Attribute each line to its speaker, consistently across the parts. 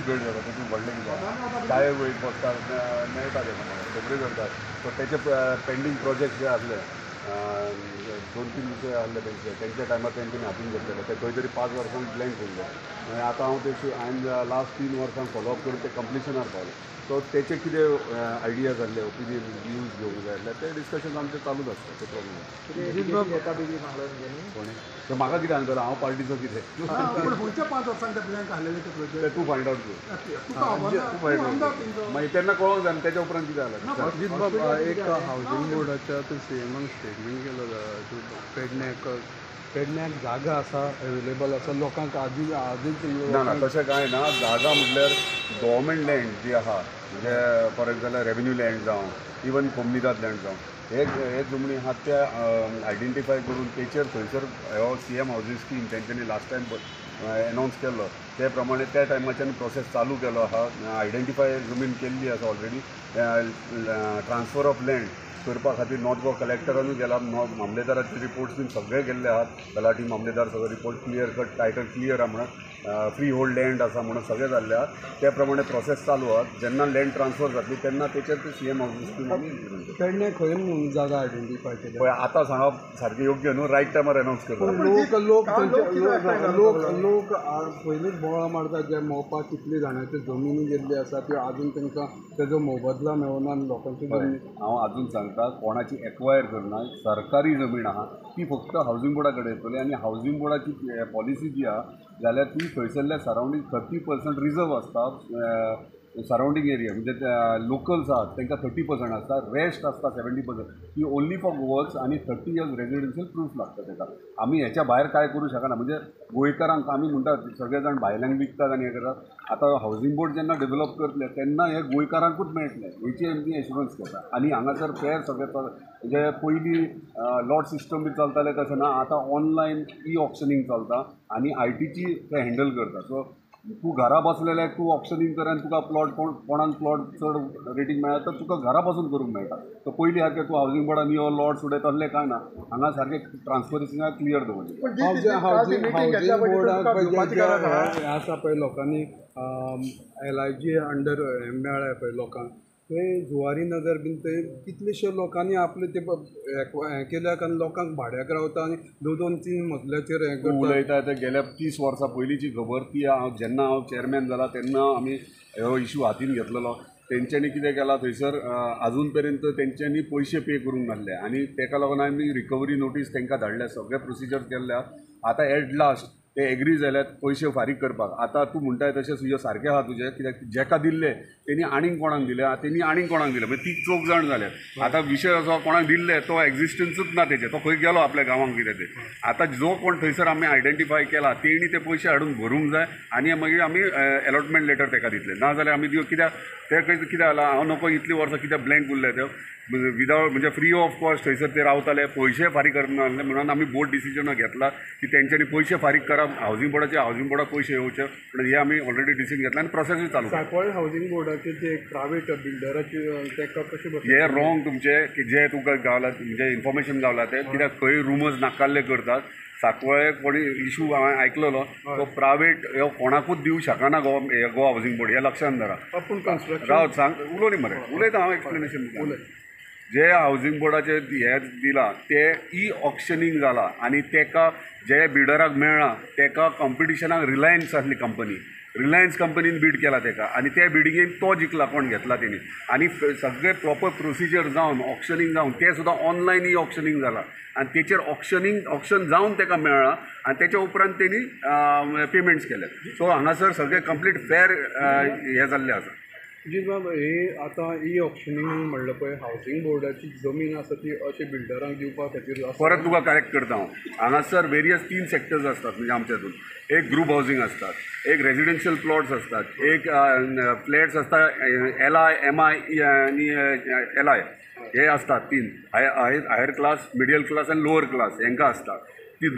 Speaker 1: भेट जाता तितून व्हडलें कितें कांय वेळ पोस्टार मेळटा ते म्हाका सगळे करतात. सो तेचे पेंडींग प्रोजेक्ट जे आसले 2-3 विशय आसले तेंच्या टायमार तेंच्यांनी हातीन घेतलेले ते खंय तरी 5 वर्सांनी ब्लँक उरले आनी आतां हांव तेची हांवें लास्ट 3 वर्सां फॉलोअप करून ते कंप्लिशनार पावले. सो तेचे कितें आयडिया जाल्ले ओपिनियन व्यूज घेवंक जाय आसले ते डिस्कशन आमचे चालूच आसता ते प्रॉब्लम कोणी ते म्हाका कितें सांगतलो हांव पार्टीचो कितें
Speaker 2: खंयच्या 5 वर्सांक ते ब्लँक आसलेले ते प्रोजेक्ट
Speaker 1: तूं फायंड आवट कर मागीर तेन्ना कळोंक जाय तेच्या उपरांत कितें जालें.
Speaker 3: अजीत बाब एक हावजींग बोर्डाच्या सीएमान स्टेटमेंट केलो पेडण्याक जागा आसा एवेलेबल आसा लोकांक आदींच
Speaker 1: ना तशें कांय ना. जागा म्हटल्यार गव्हर्मेंट लँड जी आहा म्हणजे फॉर एग्जाम्पल रेवेन्यू लँड जावं इवन कोमनिदाद लँड जावं हे जमनी आहात त्या आयडेंटिफाय करून तेचेर थंयसर हो CM हावजींग स्कीम तेंच्यांनी लास्ट टायम एनावन्स केल्लो ते प्रमाणे त्या टायमाच्यान प्रोसेस चालू केलो आहा. आयडेंटिफाय जमीन केल्ली आसा ऑलरेडी. ट्रान्सफर ऑफ लँड करपा खातीर नॉर्थ गोवा कलेक्टरानूय गेला. मामलेदाराचे रिपोर्ट्स बीन सगळे गेल्ले आहात. तलाठी मामलेदार सगळे report clear cut title clear आहा म्हणून फ्री होल्ड लँड आसा म्हणून सगळे जाल्ले आहात. त्या प्रमाणे प्रोसेस चालू आहात. जेन्ना लँड ट्रान्सफर जातली तेन्ना तेचेर ते CM हावजींग स्कीम आमी
Speaker 3: पेडण्याक खंय जागा आयडेंटिफाय केली
Speaker 1: पळय आतां सांगप सारकें योग्य न्हू. रायट टायमार एनावन्स करता.
Speaker 3: लोक पयलींच बोवाळ मारतात जे मोवपाक कितली जाणांच्यो जमिनी गेल्ली आसा त्यो आजून तांकां तेजो मोबदला मेळना लोकांची जमीन.
Speaker 1: हांव आजून सांगता कोणाची एक्वायर करना. सरकारी जमीन आहा ती फक्त हावजींग बोर्डा कडेन येतली आनी हावजींग बोर्डाची पॉलिसी जी आहा जाल्यार ती थंयसरल्या सरावंडींग 30% रिजर्व आसता. सरावंडींग एरिया म्हणजे लोकल्स आहात तांकां 30% आसता. रेस्ट आसता 70%. ती ओन्ली फॉर गोवर्स आनी 30 इयर्स रेजिडेन्शियल प्रूफ लागता ताका. आमी हेच्या भायर काय करूं शकना. म्हणजे गोंयकारांक आमी म्हणटात सगळे जाण भायल्यांक विकतात आनी हें करतात. आतां हावजींग बोर्ड जेन्ना डेवलप करतले तेन्ना हे गोंयकारांकूच मेळटले हेची आमी एश्युरन्स घेता. आनी हांगासर फेर सगळे म्हणजे पयलीं लॉट सिस्टम बी चलताले तशें ना. आतां ऑनलायन ऑक्शनींग चलता आनी ITची ते हँडल करता. सो तूं घरा बसलेले तूं ऑक्शनींग कर आनी तुका प्लॉट कोणाक प्लॉट चड रेटींग मेळटा तर तुका घरा बसून करूंक मेळटा. सो पयलीं सारकें तूं हावजींग बोर्डान यो लॉट्स उडय तसलें कांय ना. हांगा सारकें ट्रान्सफरेशनाक क्लियर दवरलें.
Speaker 3: हावजींग बोर्डाक हें आसा पळय लोकांनी LIG अंडर मेळ्ळें पळय लोकांक थंय जुवारी नगर बीन थंय कितलेशे लोकांनी आपले ते हें केल्याक आनी लोकांक भाड्याक रावता आनी 2-3 मजल्याचेर हें करता.
Speaker 1: उलयता ते गेल्या 30 वर्सां पयलींची खबर ती जेन्ना हांव चॅरमॅन जाला तेन्ना आमी हो इशू हातीन घेतलेलो. तेंच्यांनी कितें केलां थंयसर आजून पर्यंत तेंच्यांनी पयशे पे करूंक नासले आनी तेका लागून आमी रिकवरी नोटीस तांकां धाडल्या. सगळे प्रोसिजर केल्ल्या. आतां एट लास्ट ते एग्री जाल्यात पयशे फारीक करपाक. आतां तूं म्हणटाय तशें तुजें सारकें आहा तुजें कित्याक जेका दिल्ले तेणी आनीक कोणाक दिले तेणी आनीक कोणाक दिले म्हणजे 3 जाण जाले. आतां विशय असो कोणाक दिल्ले तो एक्झिस्टन्सूच ना तेजे. तो खंय गेलो आपल्या गांवांक कितें ते. आतां जो कोण थंयसर आमी आयडेंटिफाय केला तेणी ते पयशे हाडून भरूंक जाय आनी मागीर आमी अलॉटमेंट लेटर ताका दितले. नाजाल्यार आमी दिवं कित्याक ते कितें जालां हांव नको इतलीं वर्सां कित्याक ब्लँक उरले ते विदावट म्हणजे फ्री ऑफ कॉस्ट थंयसर ते रावताले पयशे फारीक करना म्हणून आमी बोर्ड डिसिजन घेतला की तेंच्यांनी पयशे फारीक करप हावजींग बोर्डाक पयशे येवचे पण हे आमी ऑलरेडी डिसिजन घेतला आनी प्रोसेसूय चालू.
Speaker 3: सांकवाळ हावजींग बोर्डाचे जे प्रायवेट बिल्डराचे तेका कशें
Speaker 1: हे रॉंग तुमचे की जे तुका गावला म्हणजे इन्फॉर्मेशन गावला ते कित्याक खंय रुमर्स नाकाल्ले करतात. सांकवाळे कोणी इशू हांवें आयकलेलो तो प्रायवेट हो कोणाकूच दिवं शकना गोवा हावजींग बोर्ड हे लक्षांत धरा. रावत सांग उलो न्ही मरे उलयता हांव एक्सप्लेनेशन. जे हावजींग बोर्डाचे हे दिला ते ऑक्शनींग जाला आनी तेका जे बिल्डराक मेळ्ळा तेका कॉम्पिटिशनाक रिलायन्स आसली कंपनी. रिलायन्स कंपनीन बीड केला तेका आनी त्या बिडिंगेन तो जिखला कोण घेतला तेणी आनी सगळे प्रॉपर प्रोसिजर जावन ऑक्शनींग जावन ते सुद्दां ऑनलायन ऑक्शनींग जाला आनी तेचेर ऑक्शन जावन तेका मेळ्ळा आनी तेच्या उपरांत तेणी पेमेंट्स केले. सो हांगासर सगळे कंप्लीट फेर हे जाल्ले आसा.
Speaker 3: अजीत बाब हे आतां ऑक्शनींग म्हणलें पळय हावजींग बोर्डाची जमीन आसा ती अशें बिल्डरांक दिवपा खातीर
Speaker 1: परत तुका करेक्ट करता हांव. हांगासर वेरियस 3 सेक्टर्स असतात म्हणजे आमच्या हातून. एक ग्रुप हावजींग असतात, एक रेजिडेन्शियल प्लॉट्स असतात, एक फ्लॅट्स असतात LI MI आनी LI हे असतात 3 हायर क्लास मिडल क्लास आनी लोअर क्लास हांकां असतात. ती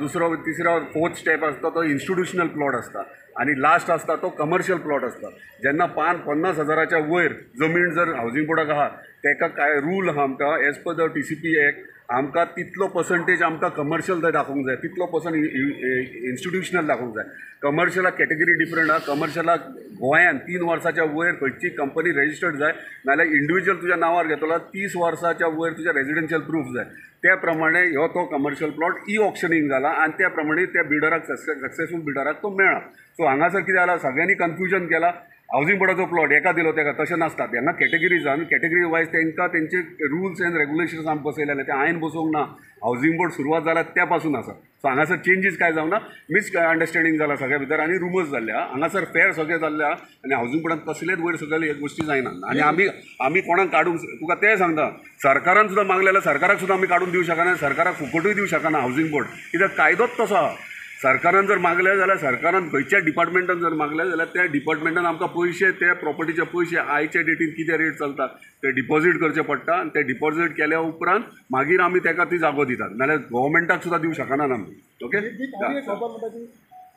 Speaker 1: तिसरो 4th स्टेप आसता तो इन्स्टिट्युशनल प्लॉट आसता आणि लास्ट असता तो कमर्शियल प्लॉट असता. जेन्ना 50,000च्या वयर जमीन जर हावजींग बोर्डाक आहा तेका काय रूल आहा आमकां as per the TCP act आमकां तितलो पर्संटेज आमकां कमर्शियल थंय दाखोवंक जाय, तितलो पर्सन इन्स्टिट्युशनल दाखोवंक जाय. कमर्शियलाक कॅटेगरी डिफरंट आहा. कमर्शियलाक गोंयान 3 वर्साच्या वयर खंयची कंपनी रजिस्टर्ड जाय नाल्यार इंडिविज्युअल तुज्या नांवार घेतलो 30 वर्साच्या वयर तुज्या रेजिडेन्शियल प्रूफ जाय. त्या प्रमाणे हो तो कमर्शियल प्लॉट ऑक्शनिंग जाला आनी त्या प्रमाणे त्या बिल्डराक सक्सेसफूल बिल्डराक तो मेळ्ळा. सो हांगासर कितें जाला सगळ्यांनी कन्फ्युजन केला. हावजींग बोर्डाचो प्लॉट एका दिलो तेका तशें नासता. हांगा कॅटेगरीजान कॅटेगरी वायज तांकां तेंचे रुल्स एंड रेगुलेशन्स आमकां बसयलेले ते हांवें बसोवंक ना. हावजींग बोर्ड सुरवात जाला त्या पासून आसा. सो हांगासर चेंजीस काय जावना, मिसअंडरस्टँडींग जाला सगळ्या भितर आनी रुमर्स जाल्ले आहा. हांगासर फेर सगळें जाल्ले आहा आनी हावजींग बोर्डान कसलेच वयर सकयल गोश्टी जायना. आनी आमी कोणाक काडूंक तुका तें सांगता, सरकारान सुद्दां मागलें जाल्यार सरकाराक सुद्दां आमी काडून दिवंक शकना, सरकाराक फुकटूय दिवंक शकना हावजींग बोर्ड, कित्याक कायदोच तसो आहा. सरकारान जर मागले जाल्यार सरकारान खंयच्या डिपार्टमेंटान जर मागले जाल्यार त्या डिपार्टमेंटान आमकां पयशे त्या प्रॉपर्टीचे पयशे आयच्या डेटीन कितें रेट चलता ते डिपॉझीट करचे पडटा आनी ते डिपॉझीट केल्या उपरांत मागीर आमी ताका ती जागो दितात. नाल्यार गव्हर्मेंटाक सुद्दां दिवंक शकना आमी. ओके,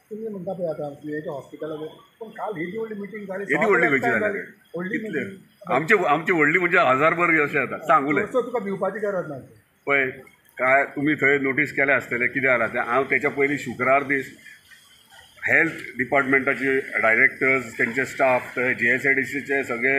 Speaker 2: तुम्ही म्हणता पळय आतां हेच्या हॉस्पिटलाक पण काल ही व्हडली मिटींग जाली.
Speaker 1: येदी व्हडली खंयची जाली कितले आमची व्हडली म्हणजे 1000 अशें जाता. सांग उलय.
Speaker 2: तुका भिवपाची गरज ना
Speaker 1: पळय काय तुमी थंय नोटीस केले आसतले कितें जालां तें. हांव तेच्या पयलीं शुक्रार दीस हेल्थ डिपार्टमेंटाचे डायरेक्टर्स तेंचे स्टाफ थंय JSIDCचे सगळे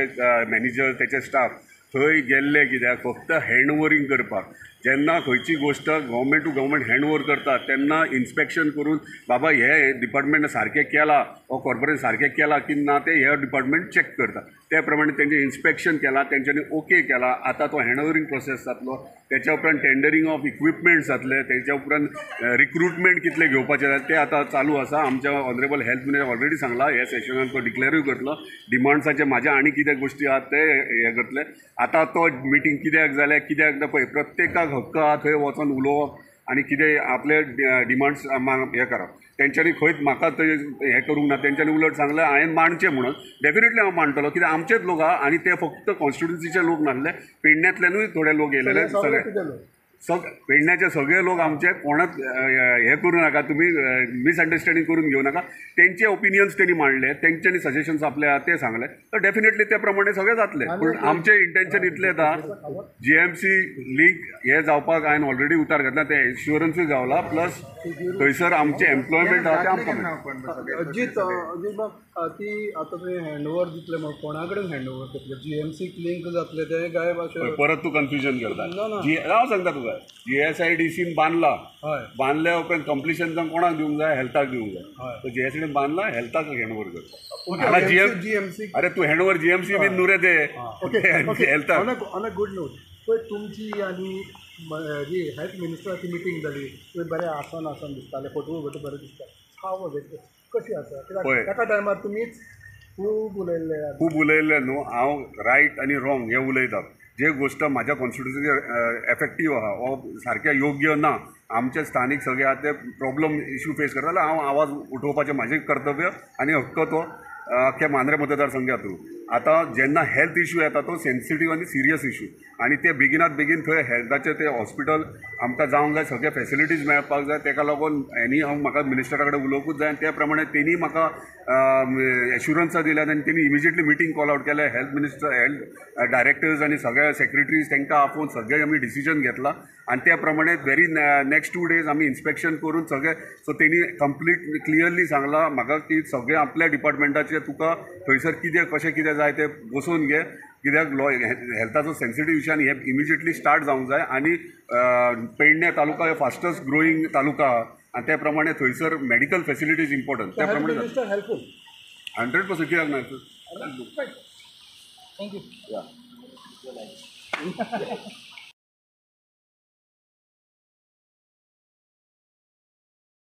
Speaker 1: मॅनेजर तेचे स्टाफ थंय गेल्ले कित्याक फक्त हँड ओवरींग करपाक. जेन्ना खंयची गोश्ट government to government hand over करता तेन्ना इन्स्पेक्शन करून बाबा हे डिपार्टमेंट सारकें केला हो कॉर्पोरेशन सारकें केला की ना ते हे डिपार्टमेंट चॅक करता. त्या प्रमाणे तेंचें इन्स्पेक्शन केलां, तेंच्यांनी ओके केला. आतां तो हँड ओवरींग प्रोसेस जातलो. तेच्या उपरांत टेंडरींग ऑफ इक्विपमेंट जातले. तेच्या उपरांत रिक्रुटमेंट कितले घेवपाचे जाय ते आतां चालू आसा. आमच्या ऑनरेबल हेल्थ मिनिस्टर ऑलरेडी सांगला हे सेशनान तो डिक्लेरूय करतलो. डिमांड्साचे म्हाज्या आनी कितें गोश्टी आहात ते हे करतले. आतां तो मिटींग कित्याक जालें कित्याक पळय प्रत्येकाक हक्क आहा थंय वचून उलोवप आनी कितें आपले डिमांड्स हे करप. तेंच्यांनी खंयच म्हाका थंय हें करूंक ना. तेंच्यांनी उलट सांगलें हांवें मांडचें म्हणून. डेफिनेटली हांव मांडटलो कित्याक आमचेच लोक आहा आनी ते फक्त कॉन्स्टिट्युन्सीचे लोक नासले, पेडण्यातल्यानूय थोडे लोक येयलेले. सगळे पेडण्याचे सगळे लोक आमचे कोणाच हे करूं नाका, तुमी मिसअंडरस्टँडींग करून घेवं नाका. तेंचे ओपिनियन्स तेणी मांडले, तेंच्यांनी सजेशन्स आपले आहा ते सांगले तर डेफिनेटली त्या प्रमाणे सगळें जातलें. पूण आमचें इंटेन्शन इतलेंच आहा GMC लिंक हे जावपाक हांवें ऑलरेडी उतार घातला. ते इन्शुरन्सूय गावला प्लस थंयसर आमचें एम्प्लॉयमेंट आहा तें आमकां
Speaker 3: अजीत ती आतां तुवें हँडओवर दितले मग कोणा कडेन हँडओवर करतले? GMC लिंक जातले ते काय भाशेन
Speaker 1: परत तूं कन्फ्युजन करता. हांव सांगता तुका JSIDCन बांदला, बांदल्या उपरांत कंप्लिशन जावन कोणाक दिवंक जाय? हेल्थाक दिवंक जाय. तो JSIDCन बांदला, हेल्थाक हँडओवर करता.
Speaker 3: GMC
Speaker 1: अरे तूं हँडओवर GMC बीन नुरे ते हेल्थाक.
Speaker 2: ऑन अ गुड नोट पळय तुमची आनी जी हेल्थ मिनिस्टराची मिटींग जाली थंय बरें आसन दिसतालें, फोटो बरें दिसता. हांव कशी आसा कित्याक एका टायमार तुमीच खूब उलयल्ले न्हू. हांव रायट आनी रॉंग हे उलयता. जे गोश्ट म्हाज्या कॉन्स्टिट्युन्सीचेर एफेक्टीव आहा वो सारकें योग्य ना, आमचे स्थानीक सगळे आहा ते प्रॉब्लम इश्यू फेस करता जाल्यार हांव आवाज उठोवपाचें म्हाजें कर्तव्य आनी हक्क तो अख्ख्या मांद्रे मतदारसंघात. आतां जेन्ना हेल्थ इश्यू येता तो सेन्सिटीव आनी सिरियस इश्यू आनी ते बेगिनात बेगीन थंय हेल्थाचें ते हॉस्पिटल आमकां जावंक जाय, सगळे फेसिलिटीज मेळपाक जाय. तेका लागून हांव म्हाका मिनिस्टरा कडेन उलोवंकूच जाय. आनी त्या प्रमाणे तेणी म्हाका एश्युरन्सां दिल्यात आनी तेणी इमिजिएटली मिटींग कॉल आउट केलें. हेल्थ मिनिस्टर, हेल्थ डायरेक्टर्स आनी सगळे सेक्रेटरीज तांकां आपोवन सगळे आमी डिसिजन घेतला आनी त्या प्रमाणे व्हेरी नेक्स्ट 2 days आमी इन्स्पेक्शन करून सगळे. सो तेणी कंप्लीट क्लियरली सांगला म्हाका की सगळे आपल्या डिपार्टमेंटाचे तुका थंयसर कितें कशें कितें जाय ते बसोवन घे, कित्याक हेल्थाचो सेन्सिटीव इश्यू आनी हे इमिजिएटली स्टार्ट जावंक जाय. आनी पेडणे तालुका हे फास्टस्ट ग्रोईंग तालुका आनी त्या प्रमाणे थंयसर मेडिकल फेसिलिटीज इम्पॉर्टंट. त्या प्रमाणे 100% कित्याक ना. थँक्यू.